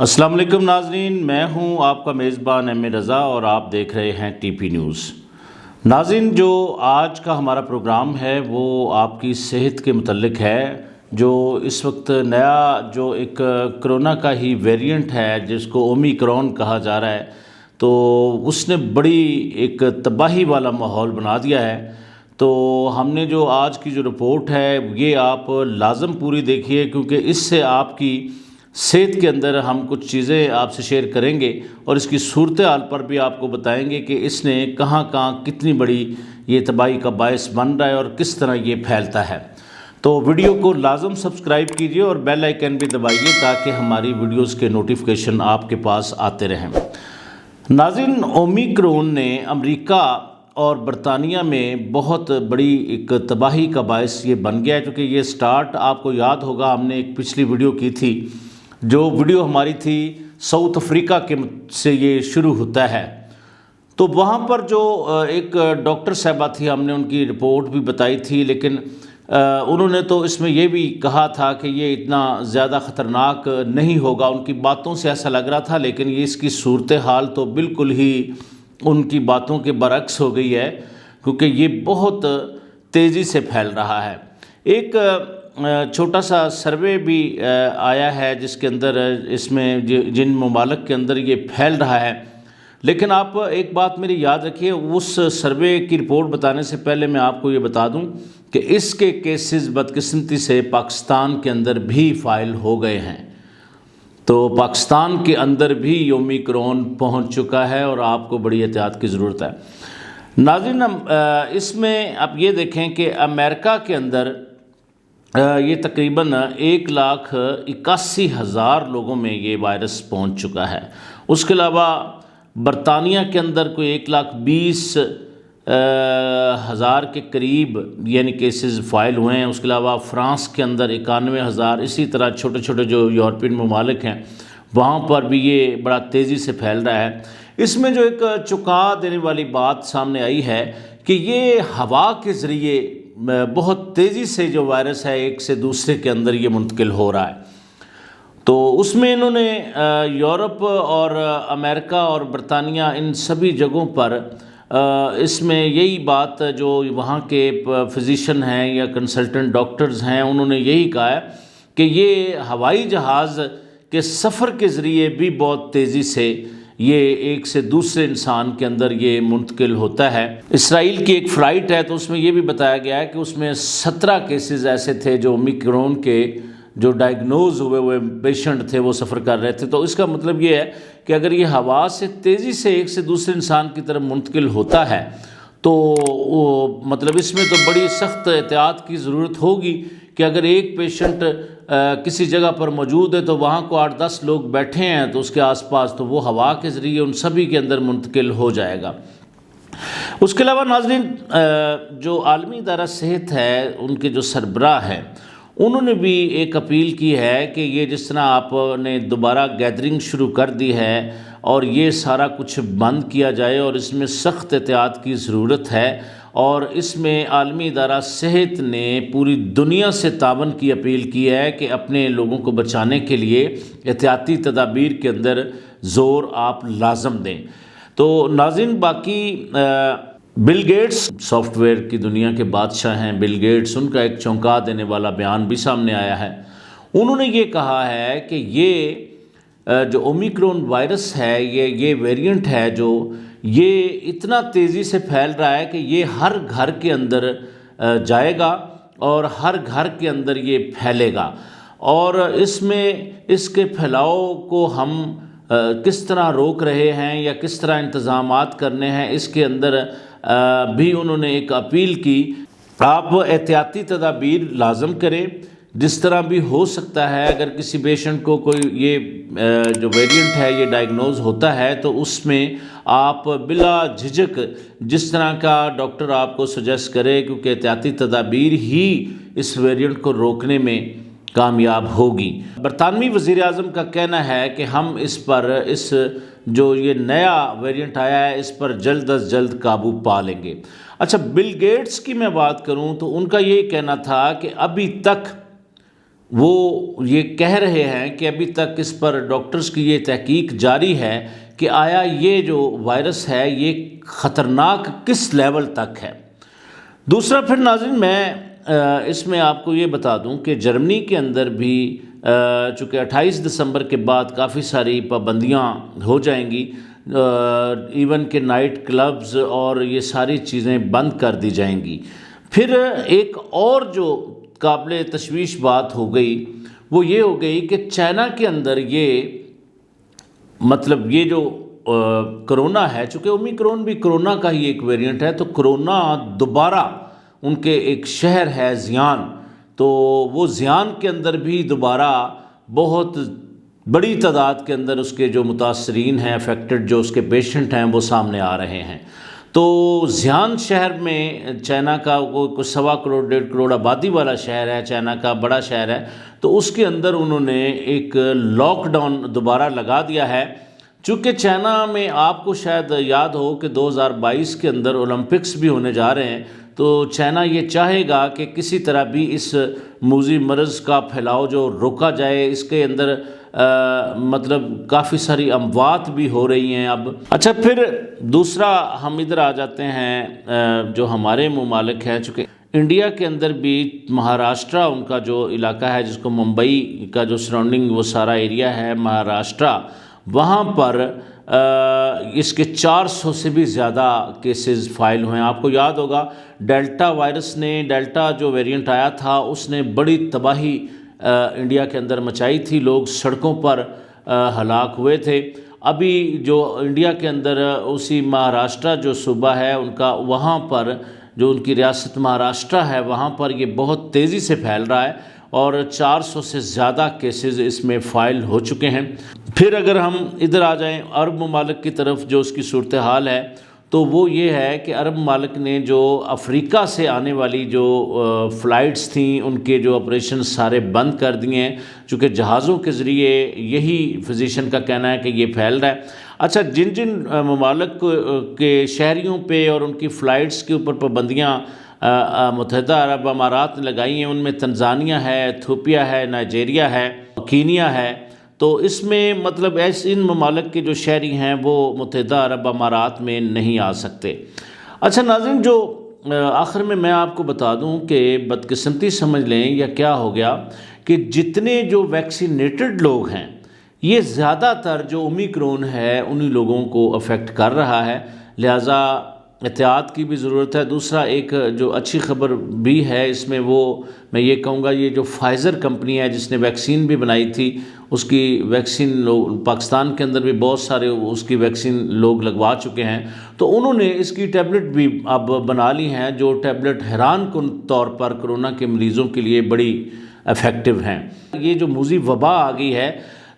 السلام علیکم ناظرین، میں ہوں آپ کا میزبان ایم اے رضا اور آپ دیکھ رہے ہیں ٹی پی نیوز۔ ناظرین، جو آج کا ہمارا پروگرام ہے وہ آپ کی صحت کے متعلق ہے۔ جو اس وقت نیا جو ایک کرونا کا ہی ویریئنٹ ہے جس کو اومیکرون کہا جا رہا ہے، تو اس نے بڑی ایک تباہی والا ماحول بنا دیا ہے۔ تو ہم نے جو آج کی جو رپورٹ ہے یہ آپ لازم پوری دیکھیے، کیونکہ اس سے آپ کی صحت کے اندر ہم کچھ چیزیں آپ سے شیئر کریں گے اور اس کی صورتحال پر بھی آپ کو بتائیں گے کہ اس نے کہاں کہاں کتنی بڑی یہ تباہی کا باعث بن رہا ہے اور کس طرح یہ پھیلتا ہے۔ تو ویڈیو کو لازم سبسکرائب کیجئے اور بیل آئیکن بھی دبائیے تاکہ ہماری ویڈیوز کے نوٹیفیکیشن آپ کے پاس آتے رہیں۔ ناظرین، اومیکرون نے امریکہ اور برطانیہ میں بہت بڑی ایک تباہی کا باعث یہ بن گیا ہے، کیونکہ یہ سٹارٹ آپ کو یاد ہوگا ہم نے ایک پچھلی ویڈیو کی تھی، جو ویڈیو ہماری تھی ساؤتھ افریقہ کے سے یہ شروع ہوتا ہے۔ تو وہاں پر جو ایک ڈاکٹر صاحبہ تھی، ہم نے ان کی رپورٹ بھی بتائی تھی، لیکن انہوں نے تو اس میں یہ بھی کہا تھا کہ یہ اتنا زیادہ خطرناک نہیں ہوگا، ان کی باتوں سے ایسا لگ رہا تھا، لیکن یہ اس کی صورتحال تو بالکل ہی ان کی باتوں کے برعکس ہو گئی ہے، کیونکہ یہ بہت تیزی سے پھیل رہا ہے۔ ایک چھوٹا سا سروے بھی آیا ہے جس کے اندر اس میں جن ممالک کے اندر یہ پھیل رہا ہے، لیکن آپ ایک بات میری یاد رکھیے، اس سروے کی رپورٹ بتانے سے پہلے میں آپ کو یہ بتا دوں کہ اس کے کیسز بدقسمتی سے پاکستان کے اندر بھی فائل ہو گئے ہیں۔ تو پاکستان کے اندر بھی اومیکرون پہنچ چکا ہے اور آپ کو بڑی احتیاط کی ضرورت ہے۔ ناظرین، اس میں آپ یہ دیکھیں کہ امریکہ کے اندر یہ تقریباً 1,81,000 لوگوں میں یہ وائرس پہنچ چکا ہے۔ اس کے علاوہ برطانیہ کے اندر کوئی 1,20,000 کے قریب یعنی کیسز فائل ہوئے ہیں۔ اس کے علاوہ فرانس کے اندر 91,000، اسی طرح چھوٹے چھوٹے جو یورپین ممالک ہیں وہاں پر بھی یہ بڑا تیزی سے پھیل رہا ہے۔ اس میں جو ایک چونکا دینے والی بات سامنے آئی ہے کہ یہ ہوا کے ذریعے بہت تیزی سے جو وائرس ہے ایک سے دوسرے کے اندر یہ منتقل ہو رہا ہے۔ تو اس میں انہوں نے یورپ اور امریکہ اور برطانیہ ان سبھی جگہوں پر اس میں یہی بات جو وہاں کے فزیشین ہیں یا کنسلٹنٹ ڈاکٹرز ہیں انہوں نے یہی کہا ہے کہ یہ ہوائی جہاز کے سفر کے ذریعے بھی بہت تیزی سے یہ ایک سے دوسرے انسان کے اندر یہ منتقل ہوتا ہے۔ اسرائیل کی ایک فلائٹ ہے تو اس میں یہ بھی بتایا گیا ہے کہ اس میں 17 کیسز ایسے تھے جو اومیکرون کے جو ڈائگنوز ہوئے پیشنٹ تھے وہ سفر کر رہے تھے۔ تو اس کا مطلب یہ ہے کہ اگر یہ ہوا سے تیزی سے ایک سے دوسرے انسان کی طرف منتقل ہوتا ہے تو مطلب اس میں تو بڑی سخت احتیاط کی ضرورت ہوگی کہ اگر ایک پیشنٹ کسی جگہ پر موجود ہے تو وہاں کو 8-10 لوگ بیٹھے ہیں تو اس کے آس پاس، تو وہ ہوا کے ذریعے ان سبھی کے اندر منتقل ہو جائے گا۔ اس کے علاوہ ناظرین، جو عالمی ادارہ صحت ہے ان کے جو سربراہ ہیں انہوں نے بھی ایک اپیل کی ہے کہ یہ جس طرح آپ نے دوبارہ گیدرنگ شروع کر دی ہے اور یہ سارا کچھ بند کیا جائے اور اس میں سخت احتیاط کی ضرورت ہے، اور اس میں عالمی ادارہ صحت نے پوری دنیا سے تعاون کی اپیل کی ہے کہ اپنے لوگوں کو بچانے کے لیے احتیاطی تدابیر کے اندر زور آپ لازم دیں۔ تو ناظرین، باقی بل گیٹس سافٹ ویئر کی دنیا کے بادشاہ ہیں، بل گیٹس، ان کا ایک چونکا دینے والا بیان بھی سامنے آیا ہے۔ انہوں نے یہ کہا ہے کہ یہ جو اومیکرون وائرس ہے یہ ویریئنٹ ہے جو یہ اتنا تیزی سے پھیل رہا ہے کہ یہ ہر گھر کے اندر جائے گا اور ہر گھر کے اندر یہ پھیلے گا، اور اس میں اس کے پھیلاؤ کو ہم کس طرح روک رہے ہیں یا کس طرح انتظامات کرنے ہیں اس کے اندر بھی انہوں نے ایک اپیل کی۔ آپ احتیاطی تدابیر لازم کریں، جس طرح بھی ہو سکتا ہے اگر کسی پیشنٹ کو کوئی یہ جو ویریئنٹ ہے یہ ڈائگنوز ہوتا ہے تو اس میں آپ بلا جھجک جس طرح کا ڈاکٹر آپ کو سجیسٹ کرے، کیونکہ احتیاطی تدابیر ہی اس ویریئنٹ کو روکنے میں کامیاب ہوگی۔ برطانوی وزیر اعظم کا کہنا ہے کہ ہم اس پر جو یہ نیا ویریئنٹ آیا ہے اس پر جلد از جلد قابو پا لیں گے۔ اچھا، بل گیٹس کی میں بات کروں تو ان کا یہ کہنا تھا کہ ابھی تک وہ یہ کہہ رہے ہیں کہ ابھی تک اس پر ڈاکٹرز کی یہ تحقیق جاری ہے کہ آیا یہ جو وائرس ہے یہ خطرناک کس لیول تک ہے۔ دوسرا پھر ناظرین میں اس میں آپ کو یہ بتا دوں کہ جرمنی کے اندر بھی چونکہ 28 دسمبر کے بعد کافی ساری پابندیاں ہو جائیں گی، ایون کہ نائٹ کلبز اور یہ ساری چیزیں بند کر دی جائیں گی۔ پھر ایک اور جو قابل تشویش بات ہو گئی وہ یہ ہو گئی کہ چائنا کے اندر یہ جو کرونا ہے، چونکہ اومیکرون بھی کرونا کا ہی ایک ویریئنٹ ہے، تو کرونا دوبارہ ان کے ایک شہر ہے زیان، تو وہ زیان کے اندر بھی دوبارہ بہت بڑی تعداد کے اندر اس کے جو متاثرین ہیں، افیکٹڈ جو اس کے پیشنٹ ہیں وہ سامنے آ رہے ہیں۔ تو زیان شہر میں چائنا کا وہ 1.25 کروڑ 1.5 کروڑ آبادی والا شہر ہے، چائنا کا بڑا شہر ہے، تو اس کے اندر انہوں نے ایک لاک ڈاؤن دوبارہ لگا دیا ہے۔ چونکہ چائنا میں آپ کو شاید یاد ہو کہ 2022 کے اندر اولمپکس بھی ہونے جا رہے ہیں، تو چائنا یہ چاہے گا کہ کسی طرح بھی اس موذی مرض کا پھیلاؤ جو روکا جائے۔ اس کے اندر کافی ساری اموات بھی ہو رہی ہیں اب۔ اچھا، پھر دوسرا ہم ادھر آ جاتے ہیں جو ہمارے ممالک ہیں، چونکہ انڈیا کے اندر بھی مہاراشٹرا ان کا جو علاقہ ہے، جس کو ممبئی کا جو سراؤنڈنگ وہ سارا ایریا ہے مہاراشٹرا، وہاں پر اس کے 400 سے بھی زیادہ کیسز فائل ہوئے ہیں۔ آپ کو یاد ہوگا ڈیلٹا وائرس نے، ڈیلٹا جو ویریئنٹ آیا تھا اس نے بڑی تباہی انڈیا کے اندر مچائی تھی، لوگ سڑکوں پر ہلاک ہوئے تھے۔ ابھی جو انڈیا کے اندر اسی مہاراشٹرا جو صوبہ ہے ان کا، وہاں پر جو ان کی ریاست مہاراشٹرا ہے وہاں پر یہ بہت تیزی سے پھیل رہا ہے اور 400 سے زیادہ کیسز اس میں فائل ہو چکے ہیں۔ پھر اگر ہم ادھر آ جائیں عرب ممالک کی طرف، جو اس کی صورتحال ہے تو وہ یہ ہے کہ عرب ممالک نے جو افریقہ سے آنے والی جو فلائٹس تھیں ان کے جو آپریشن سارے بند کر دیے ہیں، چونکہ جہازوں کے ذریعے یہی فزیشین کا کہنا ہے کہ یہ پھیل رہا ہے۔ اچھا، جن جن ممالک کے شہریوں پہ اور ان کی فلائٹس کے اوپر پابندیاں متحدہ عرب امارات نے لگائی ہیں، ان میں تنزانیہ ہے، ایتھوپیا ہے، نائجیریا ہے، کینیا ہے، تو اس میں ان ممالک کے جو شہری ہیں وہ متحدہ عرب امارات میں نہیں آ سکتے۔ اچھا ناظرین، جو آخر میں آپ کو بتا دوں کہ بدقسمتی سمجھ لیں یا کیا ہو گیا کہ جتنے جو ویکسینیٹڈ لوگ ہیں، یہ زیادہ تر جو اومیکرون ہے انہی لوگوں کو افیکٹ کر رہا ہے، لہٰذا احتیاط کی بھی ضرورت ہے۔ دوسرا ایک جو اچھی خبر بھی ہے اس میں، وہ میں یہ کہوں گا، یہ جو فائزر کمپنی ہے جس نے ویکسین بھی بنائی تھی، اس کی ویکسین پاکستان کے اندر بھی بہت سارے اس کی ویکسین لوگ لگوا چکے ہیں، تو انہوں نے اس کی ٹیبلٹ بھی اب بنا لی ہیں، جو ٹیبلٹ حیران کن طور پر کرونا کے مریضوں کے لیے بڑی افیکٹو ہیں۔ یہ جو موذی وبا آ گئی ہے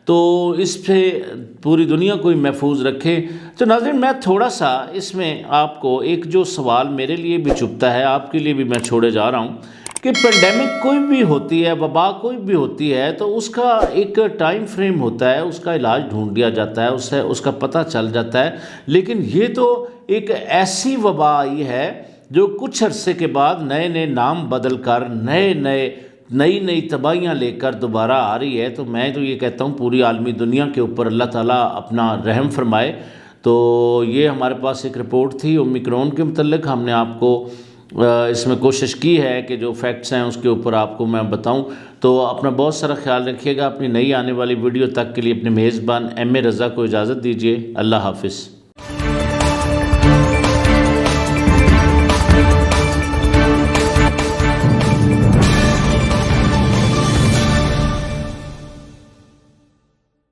تو اس سے پوری دنیا کو ہی محفوظ رکھے۔ تو ناظرین، میں تھوڑا سا اس میں آپ کو ایک جو سوال میرے لیے بھی چبھتا ہے، آپ کے لیے بھی میں چھوڑے جا رہا ہوں، کہ پینڈیمک کوئی بھی ہوتی ہے، وبا کوئی بھی ہوتی ہے، تو اس کا ایک ٹائم فریم ہوتا ہے، اس کا علاج ڈھونڈ لیا جاتا ہے، اس کا پتہ چل جاتا ہے، لیکن یہ تو ایک ایسی وبا آئی ہے جو کچھ عرصے کے بعد نئے نئے نام بدل کر نئی تباہیاں لے کر دوبارہ آ رہی ہے۔ تو میں تو یہ کہتا ہوں پوری عالمی دنیا کے اوپر اللہ تعالیٰ اپنا رحم فرمائے۔ تو یہ ہمارے پاس ایک رپورٹ تھی اومیکرون کے متعلق، ہم نے آپ کو اس میں کوشش کی ہے کہ جو فیکٹس ہیں اس کے اوپر آپ کو میں بتاؤں۔ تو اپنا بہت سارا خیال رکھیے گا۔ اپنی نئی آنے والی ویڈیو تک کے لیے اپنے میزبان ایم اے رضا کو اجازت دیجیے۔ اللہ حافظ۔